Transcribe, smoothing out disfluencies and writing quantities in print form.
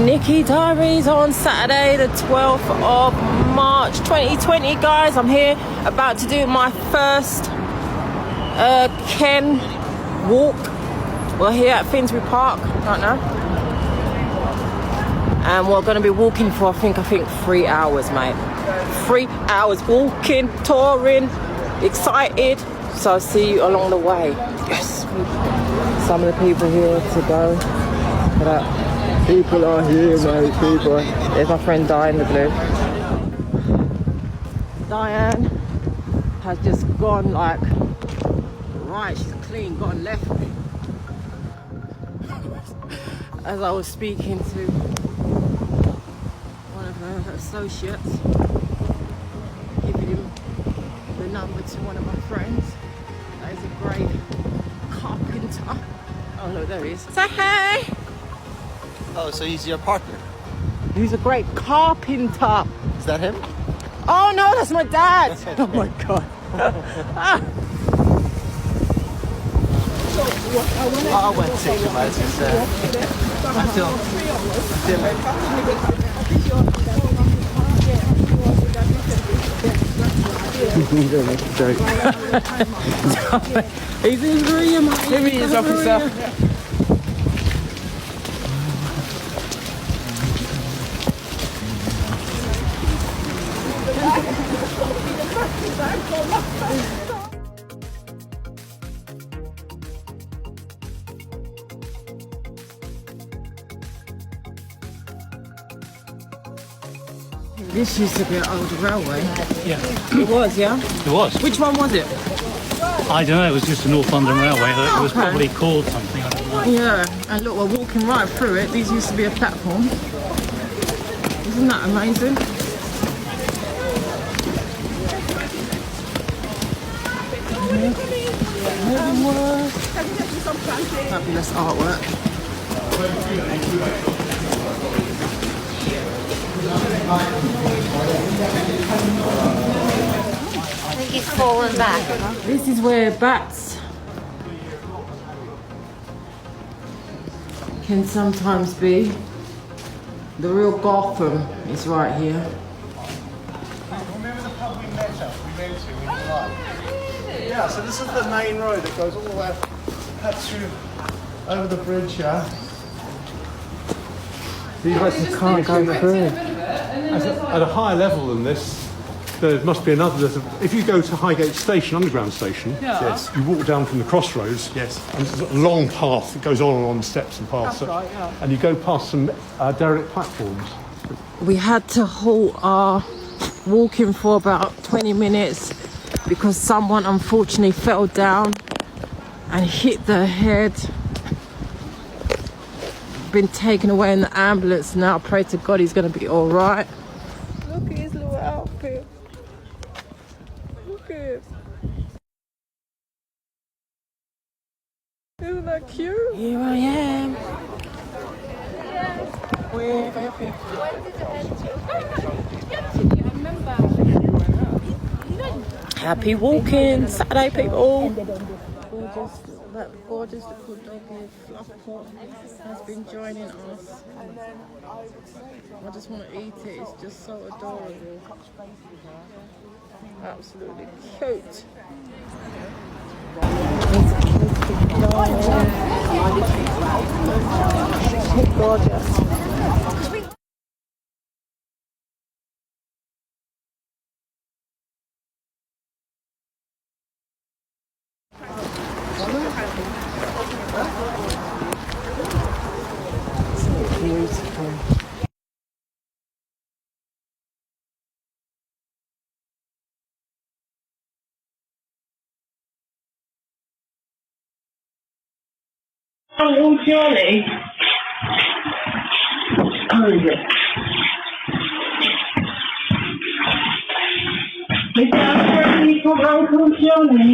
Nikki Diaries on Saturday the 12th of March 2020, guys. I'm here about to do my first Ken walk. We're here at Finsbury Park right now, and we're going to be walking for I think 3 hours, mate. 3 hours walking, touring, excited. So I'll see you along the way. Yes. Some of the people here to go. Look at that. People are here, mate. People. There's my friend Diane in the blue. Diane has just gone like right. She's clean, gone left. As I was speaking to one of her associates, giving him the number to one of my friends. That is a great carpenter. Oh look, there he is. Say hey. Oh, so he's your partner? He's a great carpenter. Is that him? Oh no, that's my dad. Oh my god. I won't take him as his until He's in his room. Here he is, officer. This used to be an old railway. Yeah. It was, yeah? It was. Which one was it? I don't know, it was just a North London Railway. It was probably called something, I don't know. Yeah, and look, we're walking right through it. These used to be a platform. Isn't that amazing? Fabulous artwork. I think he's fallen back. This is where bats can sometimes be. The real Gotham is right here. Remember the pub we met at? We went to in July. Yeah, so this is the main road that goes all the way up through over the bridge here. You can't go through. At a higher level than this, there must be another. If you go to Highgate Station, underground station, yes, you walk down from the crossroads, Yes. and there's a long path that goes on and on steps and paths, and you go past some derelict platforms. We had to halt our walking for about 20 minutes because someone unfortunately fell down and hit their head. Been taken away in the ambulance now. Pray to God he's going to be all right. Look at his little outfit. Look at it. Isn't that cute? Here I am. Happy walking Saturday, people. Gorgeous, that gorgeous little doggy Fluffpot has been joining us. I just want to eat it. It's just so adorable. Absolutely cute. Gorgeous. Beautiful. Uncle Johnny. Oh, yeah. Is that ready from Uncle Johnny?